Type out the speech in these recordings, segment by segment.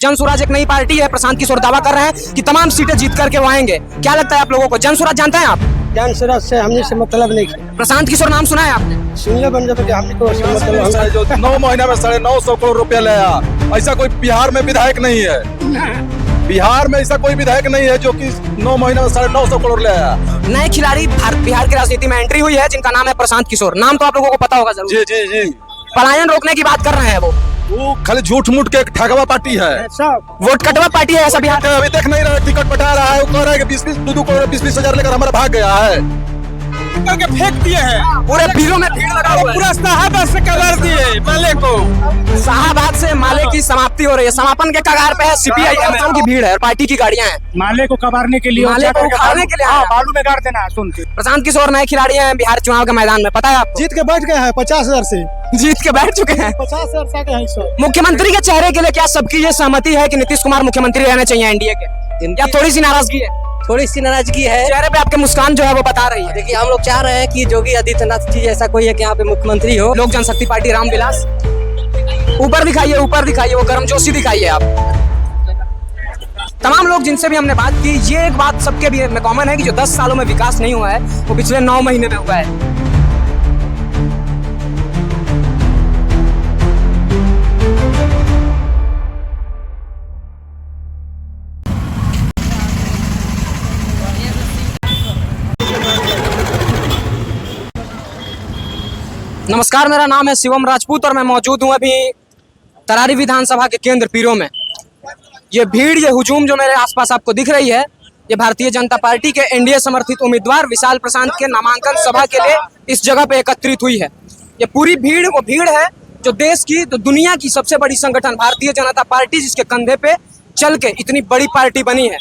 जन स्वराज एक नई पार्टी है। प्रशांत किशोर दावा कर रहे हैं कि तमाम सीटें जीत करके वो आएंगे। क्या लगता है आप लोगों को? जन स्वराज जानते हैं आप? जन स्वराज से हमने से मतलब नहीं किया। प्रशांत किशोर नाम सुना है आपने? सुनले बन जाते हमने को मतलब जो 9 महीना में 950 करोड़ रुपया लाया, ऐसा कोई बिहार में विधायक नहीं है। बिहार में ऐसा कोई विधायक नहीं है जो कि 9 महीना में 950 करोड़ लाया। नए खिलाड़ी बिहार की राजनीति में एंट्री हुई है जिनका नाम है प्रशांत किशोर। नाम तो आप लोगों को पता होगा जरूर। जी जी जी। पलायन रोकने की बात कर रहे हैं वो खाली झूठ मूठ के एक ठगवा पार्टी है, सब वोट कटवा पार्टी है ऐसा बिहार। अभी देख नहीं रहा, टिकट बटा रहा है, वो कह रहा है कि 20-20 करोड़ 20-20 हजार लेकर हमारा भाग गया है। करके फेंक दिए हैं। पूरे भीड़ों में भीड़ लगा हुआ है। पूरा साहब से कलर दिए माले को। शाहबाद से माले की समाप्ति हो रही है। समापन के कगार पे है। सीपीआई की भीड़ है और पार्टी की गाड़ियां हैं। माले को कबारने के लिए, माले को उखाड़ने के लिए आया। बालू में गाड़ देना। सुन के प्रशांत किशोर नए खिलाड़ी हैं बिहार चुनाव के मैदान में, पता है आपको? जीत के बैठ गए हैं 50,000 से। जीत के बैठ चुके हैं। 50,000 से आगे हैं सब। मुख्यमंत्री के चेहरे के लिए क्या सबकी ये सहमति है कि नीतीश कुमार मुख्यमंत्री रहने चाहिए एनडीए के? या थोड़ी सी नाराजगी है? थोड़ी सी नाराजगी है। चेहरे पे आपके मुस्कान जो है वो बता रही है। देखिए हम लोग चाह रहे हैं कि योगी आदित्यनाथ जी ऐसा कोई है कि यहाँ पे मुख्यमंत्री हो। लोक जनशक्ति पार्टी रामविलास ऊपर दिखाइए वो गर्मजोशी दिखाइए आप। तमाम लोग जिनसे भी हमने बात की, ये एक बात सबके भी में कॉमन है कि जो 10 सालों में विकास नहीं हुआ है वो पिछले 9 महीने में हुआ है। नमस्कार, मेरा नाम है शिवम राजपूत और मैं मौजूद हूं अभी तरारी विधानसभा के केंद्र पीरो में। ये भीड़, ये हुजूम जो मेरे आसपास आपको दिख रही है, ये भारतीय जनता पार्टी के एनडीए समर्थित उम्मीदवार विशाल प्रशांत के नामांकन सभा के लिए इस जगह पे एकत्रित हुई है। ये पूरी भीड़ वो भीड़ है जो देश की, तो दुनिया की सबसे बड़ी संगठन भारतीय जनता पार्टी, जिसके कंधे पे चल के इतनी बड़ी पार्टी बनी है।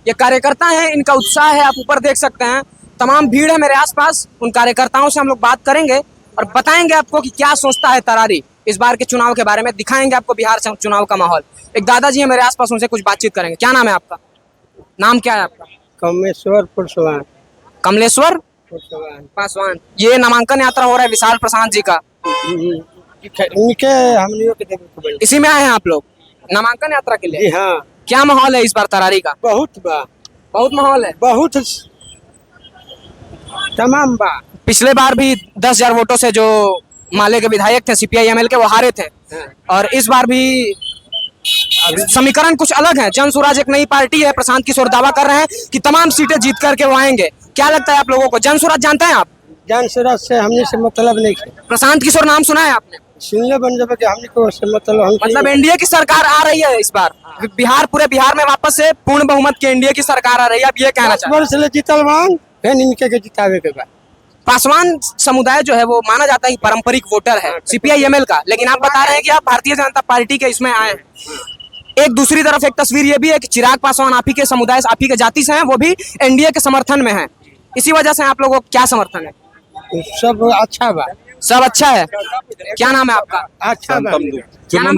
ये कार्यकर्ता है, इनका उत्साह है, आप ऊपर देख सकते हैं। तमाम भीड़ है मेरे आसपास। उन कार्यकर्ताओं से हम लोग बात करेंगे और बताएंगे आपको कि क्या सोचता है तरारी इस बार के चुनाव के बारे में। दिखाएंगे आपको बिहार चुनाव का माहौल। एक दादाजी है मेरे आसपास, उनसे कुछ बातचीत करेंगे। क्या नाम है आपका? नाम क्या है आपका? कमेश्वर पासवान। कमलेश्वर पासवान। ये नामांकन यात्रा हो रहा है विशाल प्रशांत जी का। इनके हमनियों के देखो इसी में आए हैं आप लोग नामांकन यात्रा के लिए? जी हाँ। क्या माहौल है इस बार तरारी का? बहुत माहौल है। बहुत तमाम बा। पिछले बार भी 10,000 वोटों से जो माले के विधायक थे सीपीआई एमएल के, वो हारे थे। और इस बार भी समीकरण कुछ अलग है। जन स्वराज एक नई पार्टी है। प्रशांत किशोर दावा कर रहे हैं कि तमाम सीटें जीत करके वो आएंगे। क्या लगता है आप लोगों को? जन स्वराज जानते हैं आप? जन स्वराज से हमने से मतलब नहीं किया। प्रशांत किशोर नाम सुना है आपने? सुनले बन जाते कि हमने को से मतलब एनडीए की सरकार आ रही है इस बार पूरे बिहार में वापस से पूर्ण बहुमत की एनडीए की सरकार आ रही है। आप ये कहना चाहते हैं? से जीतल मान फिर इनके के जितावे के बाद। पासवान समुदाय जो है वो माना जाता है कि पारंपरिक वोटर है सीपीआई एमएल का, लेकिन आप बता रहे हैं कि आप भारतीय जनता पार्टी के इसमें आए हैं। एक दूसरी तरफ एक तस्वीर ये भी है कि चिराग पासवान आप ही के समुदाय, आप ही के जाति से हैं, वो भी एनडीए के समर्थन में हैं। इसी वजह से आप लोगों को क्या समर्थन है? सब अच्छा बा। सब अच्छा है। क्या नाम है आपका? अच्छा बा।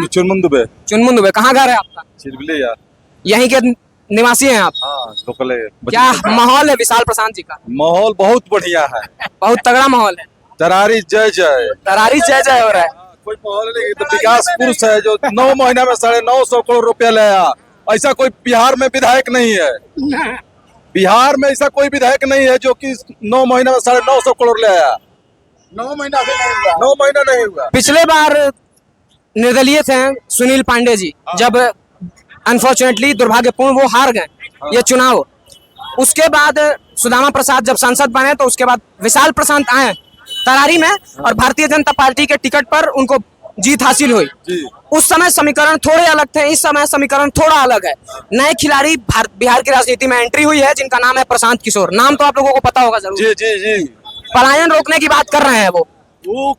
चुनमुन दुबे। कहाँ घर है आपका? चिरबिले यार। यहीं के निवासी हैं आप? हाँ, लोकल है। क्या माहौल है विशाल प्रशांत जी का? माहौल बहुत बढ़िया है, बहुत तगड़ा माहौल है। तरारी जय जय। तरारी जय जय हो रहा है। कोई माहौल नहीं, तो विकास पुरुष है जो 9 महीना में 950 करोड़ रुपया लाया, ऐसा कोई बिहार में विधायक नहीं है। बिहार में ऐसा कोई विधायक नहीं है जो कि 9 महीना में 950 करोड़ लाया। 9 महीना नहीं हुआ। पिछले बार निर्दलीय थे सुनील पांडे जी, जब अनफॉर्चुनेटली दुर्भाग्यपूर्ण वो हार गए ये चुनाव। उसके बाद सुदामा प्रसाद जब सांसद बने तो उसके बाद विशाल प्रशांत आए तरारी में और भारतीय जनता पार्टी के टिकट पर उनको जीत हासिल हुई। उस समय समीकरण थोड़े अलग थे, इस समय समीकरण थोड़ा अलग है। नए खिलाड़ी बिहार की राजनीति में एंट्री हुई है जिनका नाम है प्रशांत किशोर। नाम तो आप लोगों को पता होगा जरूर। जी जी जी। पलायन रोकने की बात कर रहे हैं वो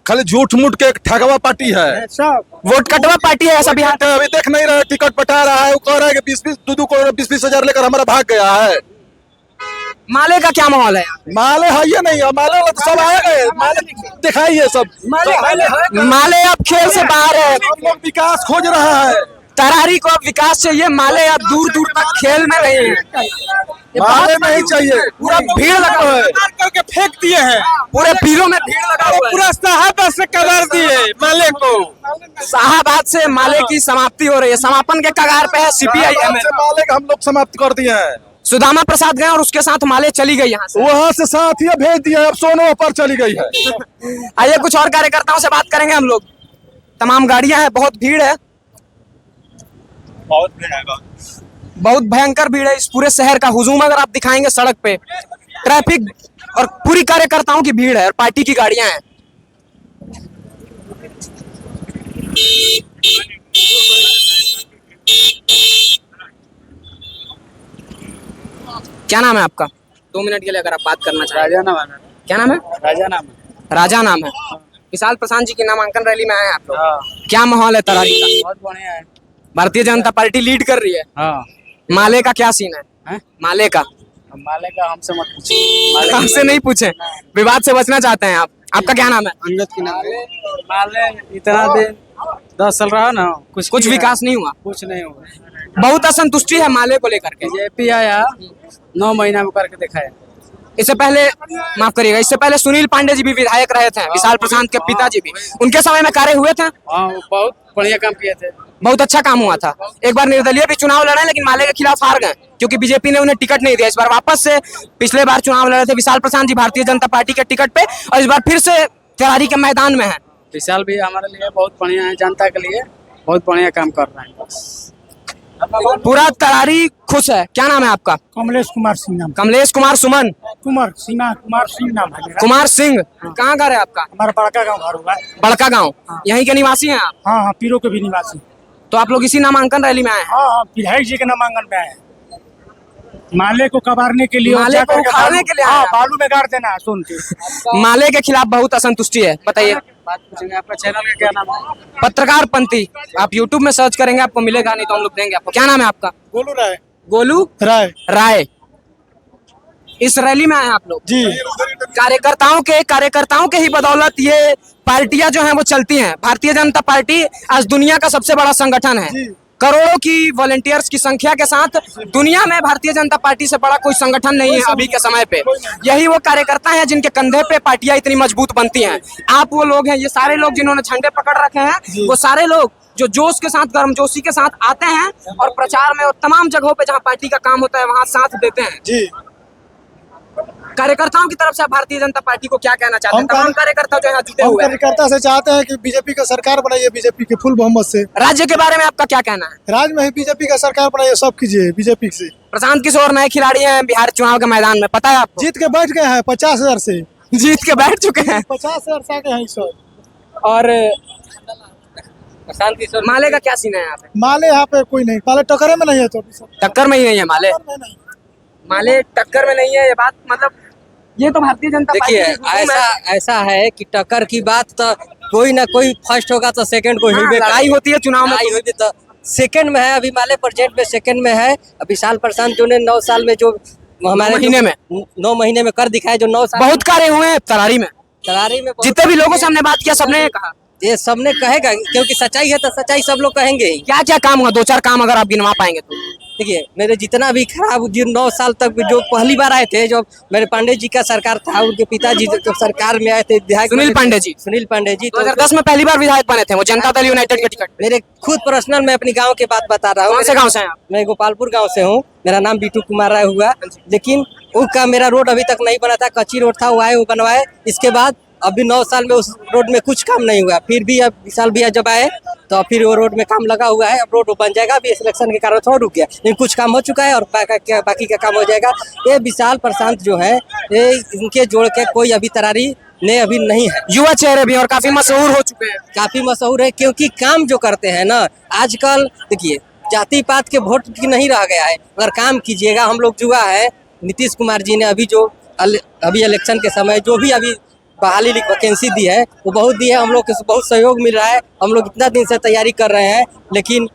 खाली झूठ मूठ के एक ठगवा पार्टी है, सब वोट कटवा पार्टी है ऐसा बिहार। अभी देख नहीं रहा, टिकट बटा रहा है, वो कह रहा है कि 20-20 करोड़ 20-20 हजार लेकर हमारा भाग गया है। माले का क्या माहौल है? माले है ये नहीं है, माले वाला तो सब आए गए। माले दिखाइए सब। माले अब खेल से बाहर है। हम लोग विकास खोज रहा है। तरारी को अब विकास चाहिए। माले अब दूर दूर तक खेल में रहे हैं। माले नहीं चाहिए, पूरा भीड़ लगा हुआ है, करके फेंक दिए हैं, पूरे पीरों में भीड़ लगा हुआ है। पूरा साहब से कबार दिए माले को। शाहाबाद से माले की समाप्ति हो रही है, समापन के कगार पे है सीपीआई एमएल। माले का हम लोग समाप्त कर दिए हैं, सुदामा प्रसाद गए और उसके साथ माले चली गई यहाँ से। वहाँ से साथिया भेज दिया, अब सोनो पर चली गई है। आइए कुछ और कार्यकर्ताओं से बात करेंगे हम लोग। तमाम गाड़ियां हैं, बहुत भीड़ है, बहुत भयंकर भीड़ है। इस पूरे शहर का हुजूम अगर आप दिखाएंगे सड़क पे, ट्रैफिक और पूरी कार्यकर्ताओं की भीड़ है और पार्टी की गाड़ियां हैं। क्या नाम है आपका? 2 मिनट के लिए अगर आप बात करना चाहें। राजा नाम है, क्या नाम है? राजा नाम है। राजा नाम है। विशाल प्रशांत जी की नामांकन रैली में आए हैं आप लोग। हाँ, क्या माहौल है तरारी का? बहुत बढ़िया है। भारतीय जनता पार्टी लीड कर रही है। हाँ, माले का क्या सीन है? हैं? माले का माले का हमसे मत पूछिए, हमसे नहीं पूछे, विवाद से बचना चाहते हैं आप। आपका क्या नाम है? अंगद की नाम है। माले इतना दिन 10 साल रहा ना, कुछ विकास नहीं हुआ, कुछ नहीं हुआ। बहुत असंतुष्टि है माले को लेकर के। बीजेपी आया 9 महीना में करके दिखाया। इससे पहले, माफ करिएगा, इससे पहले सुनील पांडे जी भी विधायक रहे थे, विशाल प्रशांत के पिताजी भी। उनके समय में कार्य हुए थे, हाँ, वो बहुत बढ़िया काम किए थे। बहुत अच्छा काम हुआ था। एक बार निर्दलीय भी चुनाव लड़े, लेकिन माले के खिलाफ हार गए क्योंकि बीजेपी ने उन्हें टिकट नहीं दिया। इस बार वापस से, पिछले बार चुनाव लड़े थे विशाल प्रशांत जी भारतीय जनता पार्टी के टिकट पे, और इस बार फिर से तैयारी के मैदान में है। विशाल भी हमारे लिए बहुत बढ़िया है, जनता के लिए बहुत बढ़िया काम कर रहे हैं। पूरा तरारी खुश है। क्या नाम है आपका? कमलेश कुमार सिंह नाम, कमलेश कुमार सुमन कुमार सिंह नाम है मेरा। कुमार सिंह। कहाँ घर है आपका? हमारा बड़का गांव घर हुआ है। बड़का गांव। यहीं के निवासी हैं आप? हाँ हाँ, पीरो के भी निवासी। तो आप लोग इसी नामांकन रैली में आए हैं? हाँ हाँ, विधायक जी के नामांकन में आए हैं। माले को कबारने के लिए, माले को उखाड़ने के लिए आए हाँ, हैं। बालू में गाड़ देना है सुन के। माले के खिलाफ बहुत असंतुष्टि है, बताइए। बात पूछेंगे, आपका चैनल का क्या नाम है? पत्रकार पंथी, आप यूट्यूब में सर्च करेंगे आपको मिलेगा, नहीं तो हम लोग देंगे आपको। क्या नाम है आपका? गोलू राय। गोलू राय राय। इस रैली में आए हैं आप लोग? जी। कार्यकर्ताओं के ही बदौलत ये पार्टियां जो हैं वो चलती हैं। भारतीय जनता पार्टी आज दुनिया का सबसे बड़ा संगठन है। करोड़ों की वॉलंटियर्स की संख्या के साथ दुनिया में भारतीय जनता पार्टी से बड़ा कोई संगठन नहीं है अभी के समय पे। यही वो कार्यकर्ता हैं जिनके कंधे पे पार्टियां इतनी मजबूत बनती हैं। आप वो लोग हैं, ये सारे लोग जिन्होंने झंडे पकड़ रखे हैं, वो सारे लोग जो जोश के साथ, गर्मजोशी के साथ आते हैं और प्रचार में और तमाम जगहों पे जहां पार्टी का काम होता है वहां साथ देते हैं। जी। कार्यकर्ताओं की तरफ से आप भारतीय जनता पार्टी को क्या कहना चाहते हैं? हम तमाम कार्यकर्ता जो यहाँ जुटे हम हुए हैं, कार्यकर्ता से चाहते हैं कि बीजेपी का सरकार बनाइए, बीजेपी के फुल बहुमत से। राज्य के बारे में आपका क्या कहना है? राज्य में ही बीजेपी का सरकार बनाइए, सब कीजिए बीजेपी से। प्रशांत किशोर नए खिलाड़ी हैं बिहार चुनाव के मैदान में, पता है आपको? जीत के बैठ गए हैं 50,000 से। जीत के बैठ चुके हैं। 50,000 से आगे हैं इस वक्त। और प्रशांत किशोर, माले का क्या सीन है यहाँ पे? माले यहाँ पे कोई नहीं, माले टकरे में नहीं है तो टक्कर में ही नहीं है माले? माले टक्कर में नहीं है, ये बात मतलब ये तो भारतीय जनता देखिए, पार्टी की हुकूम है। ऐसा है कि टक्कर की बात तो कोई ना कोई फर्स्ट होगा तो सेकंड को हिलबे लड़ाई होती है चुनाव में। लड़ाई होती तो सेकंड में है। अभी माले प्रेजेंट में सेकंड में है। अब विशाल प्रशांत जो ने 9 साल में जो हमारे 9 महीने में कर दिखाए, जो 9 साल बहुत कार्य हुए हैं तरारी में। तरारी में जितने भी लोगों से हमने बात किया सबने ये कहा, ये सबने कहेगा, क्योंकि सच्चाई है तो सच्चाई सब लोग कहेंगे ही। क्या क्या काम हुआ? 2-4 काम अगर आप गिनवा पाएंगे तो। देखिए, मेरे जितना भी खराब, जो 9 साल तक जो पहली बार आए थे, जो मेरे पांडे जी का सरकार था, उनके पिताजी जब सरकार में आए थे, विधायक सुनील पांडे जी। सुनील पांडे जी 2010 में पहली बार विधायक बने थे, वो जनता दल यूनाइटेड के टिकट। मेरे खुद पर्सनल, मैं अपनी गांव के बात बता रहा हूँ। कौन से गांव से हैं आप? मैं गोपालपुर गांव से हूँ। मेरा नाम बीटू कुमार राय हुआ, लेकिन उसका मेरा रोड अभी तक नहीं बना था। कच्ची रोड था, वो आए, वो बनवाए। इसके बाद अभी 9 साल में उस रोड में कुछ काम नहीं हुआ। फिर भी अब विशाल भैया जब आए तो फिर वो रोड में काम लगा हुआ है। अब रोड बन जाएगा। अभी इलेक्शन के कारण थोड़ा रुक गया, लेकिन कुछ काम हो चुका है और बाकी का काम हो जाएगा। ये विशाल प्रशांत जो है, ये इनके जोड़ के कोई अभी तरारी ने अभी नहीं है। युवा चेहरे भी और काफी मशहूर हो चुके हैं। काफी मशहूर है, क्योंकि काम जो करते हैं ना आजकल। देखिए, जाति पात के वोट की नहीं रह गया है, अगर काम कीजिएगा। हम लोग जुआ है, नीतीश कुमार जी ने अभी इलेक्शन के समय जो भी अभी बहाली वैकेंसी दी है, वो बहुत दी है। हम लोग को बहुत सहयोग मिल रहा है। हम लोग इतना दिन से तैयारी कर रहे हैं, लेकिन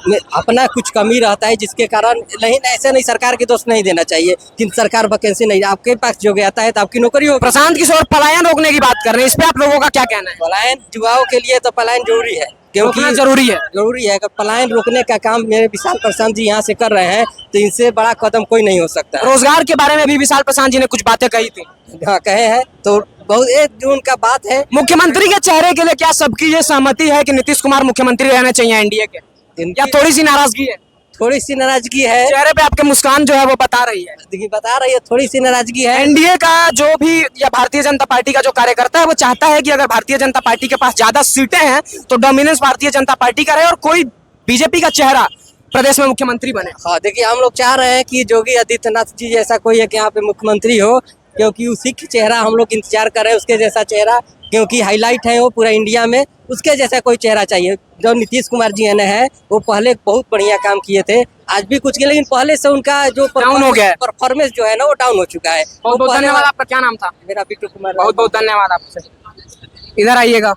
में अपना कुछ कमी रहता है, जिसके कारण नहीं, ऐसे नहीं, सरकार के दोष नहीं देना चाहिए कि सरकार वैकेंसी नहीं, आपके पास जो आता है तो आपकी नौकरी होगी। प्रशांत किशोर पलायन रोकने की बात कर रहे हैं, इस पे आप लोगों का क्या कहना है? पलायन युवाओं के लिए तो पलायन जरूरी है, क्योंकि रोकना जरूरी है। जरूरी है। अगर पलायन रोकने का काम मेरे विशाल प्रशांत जी यहाँ से कर रहे हैं तो इनसे बड़ा कदम कोई नहीं हो सकता। रोजगार के बारे में भी विशाल प्रशांत जी ने कुछ बातें कही थी। हाँ, कहे हैं तो बहुत एक जून का बात है। मुख्यमंत्री के चेहरे के लिए क्या सबकी ये सहमति है कि नीतीश कुमार मुख्यमंत्री रहना चाहिए एनडीए के, या थोड़ी सी नाराजगी है? थोड़ी सी नाराजगी है, चेहरे पे आपके मुस्कान जो है वो बता रही है। देखिए बता रही है, थोड़ी सी नाराजगी है। एनडीए का जो भी या भारतीय जनता पार्टी का जो कार्यकर्ता है वो चाहता है कि अगर भारतीय जनता पार्टी के पास ज्यादा सीटें हैं तो डोमिनेंस भारतीय जनता पार्टी का रहे और कोई बीजेपी का चेहरा प्रदेश में मुख्यमंत्री बने। हाँ, देखिए हम लोग चाह रहे हैं कि योगी आदित्यनाथ जी जैसा कोई एक यहाँ पे मुख्यमंत्री हो, क्योंकि उसी की चेहरा हम लोग इंतजार कर रहे हैं, उसके जैसा चेहरा, क्योंकि हाईलाइट है वो पूरा इंडिया में, उसके जैसा कोई चेहरा चाहिए। जो नीतीश कुमार जी है वो पहले बहुत बढ़िया काम किए थे, आज भी कुछ किए, लेकिन पहले से उनका जो डाउन हो गया है, परफॉर्मेंस जो है ना वो डाउन हो चुका है। बहुत बहुत धन्यवाद। आपका क्या नाम था? मेरा बिट्टू कुमार। बहुत बहुत धन्यवाद आपसे। इधर आइएगा।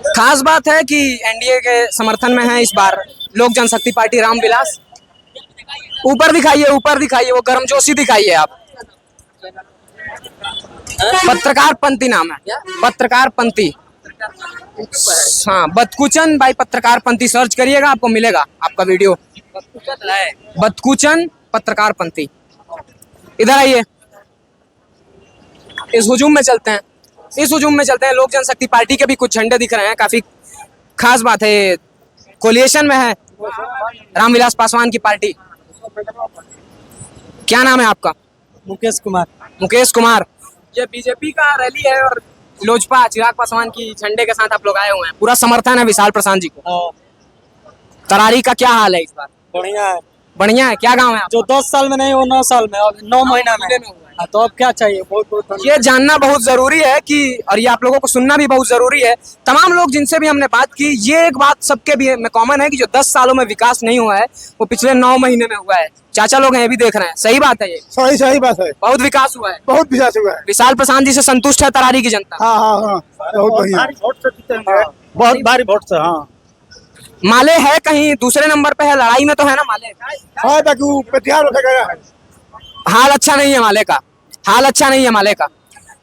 खास बात है कि एनडीए के समर्थन में है इस बार लोक जनशक्ति पार्टी रामविलास। ऊपर दिखाइए, ऊपर दिखाइए, वो गर्मजोशी दिखाइए आप। पत्रकार पंथी नाम है, पत्रकार पंथी। हाँ, बदकुचन भाई पत्रकार पंथी सर्च करिएगा, आपको मिलेगा आपका वीडियो। बदकुचन पत्रकार पंथी। इधर आइए, इस हुजूम में चलते हैं, इस हुजूम में चलते हैं। लोक जनशक्ति पार्टी के भी कुछ झंडे दिख रहे हैं, काफी खास बात है। कोलिएशन में है रामविलास पासवान की पार्टी। क्या नाम है आपका? मुकेश कुमार। मुकेश कुमार। ये बीजेपी का रैली है और लोजपा चिराग पासवान की झंडे के साथ आप लोग आए हुए हैं, पूरा समर्थन है विशाल प्रशांत जी को। तरारी का क्या हाल है इस बार? बढ़िया है। बढ़िया है। क्या गांव है आप? जो 10 साल में नहीं वो 9 साल में और 9 महीना में। हाँ, तो अब क्या चाहिए? बहुत बहुत ये जानना बहुत जरूरी है कि, और ये आप लोगों को सुनना भी बहुत जरूरी है। तमाम लोग जिनसे भी हमने बात की, ये एक बात सबके भी में कॉमन है कि जो 10 सालों में विकास नहीं हुआ है वो पिछले 9 महीने में हुआ है। चाचा लोग हैं ये भी देख रहे हैं, सही बात है ये? सही बात है, बहुत विकास हुआ है, बहुत विकास हुआ है। विशाल प्रशांत जी से संतुष्ट है तरारी की जनता? हाँ हाँ हाँ, बहुत बढ़िया, बहुत भारी वोट से। हाँ, माले है कहीं दूसरे नंबर पे है, लड़ाई में तो है ना माले? हाँ ताकि वो प्रतिहार उठा गया है। हाल अच्छा नहीं है माले का, हाल अच्छा नहीं है माले का।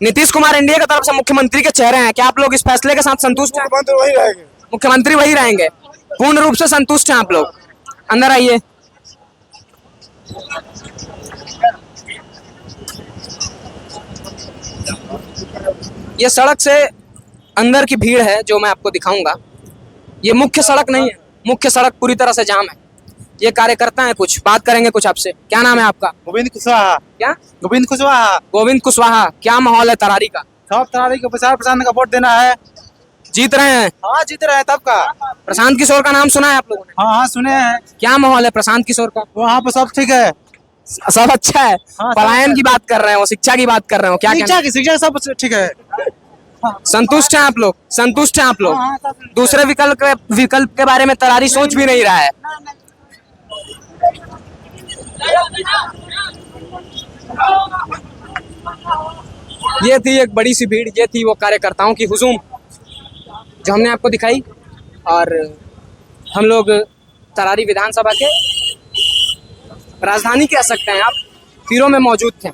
नीतीश कुमार एनडीए की तरफ से मुख्यमंत्री के चेहरे हैं, क्या आप लोग इस फैसले के साथ संतुष्ट हैं? मुख्यमंत्री वही रहेंगे। मुख्यमंत्री वही रहेंगे, पूर्ण रूप से संतुष्ट हैं आप लोग? अंदर आइए। ये सड़क से अंदर की भीड़ है जो मैं आपको दिखाऊंगा। ये मुख्य सड़क नहीं है, मुख्य सड़क पूरी तरह से जाम है। ये कार्यकर्ता है, कुछ बात करेंगे कुछ आपसे। क्या नाम है आपका? गोविंद कुशवाहा। क्या? गोविंद कुशवाहा। गोविंद कुशवाहा। क्या माहौल है तरारी का? सब तरारी को विशाल प्रशांत का वोट देना है। जीत रहे हैं? हाँ, जीत रहे हैं तब का। प्रशांत किशोर का नाम सुना है आप लोगों ने? हाँ हाँ, सुने हैं। क्या माहौल है प्रशांत किशोर का? वहाँ पे सब ठीक है, सब अच्छा है। हाँ, पलायन की बात कर रहे हो, शिक्षा की बात कर रहे हो, क्या कहना? शिक्षा सब ठीक है। संतुष्ट हैं आप लोग? संतुष्ट हैं आप लोग? दूसरे विकल्प के बारे में तरारी सोच भी नहीं रहा है। ये थी एक बड़ी सी भीड़, ये थी वो कार्यकर्ताओं की हुजूम जो हमने आपको दिखाई। और हम लोग तरारी विधानसभा के राजधानी कह सकते हैं आप, पीरों में मौजूद थे,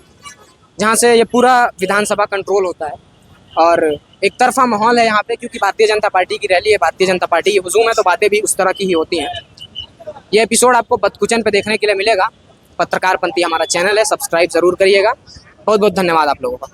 जहाँ से ये पूरा विधानसभा कंट्रोल होता है। और एक तरफा माहौल है यहाँ पे, क्योंकि भारतीय जनता पार्टी की रैली है, भारतीय जनता पार्टी की हुजूम है, तो बातें भी उस तरह की ही होती हैं। ये एपिसोड आपको बदकुचन पे देखने के लिए मिलेगा। पत्रकार पंथी हमारा चैनल है, सब्सक्राइब जरूर करिएगा। बहुत बहुत धन्यवाद आप लोगों का।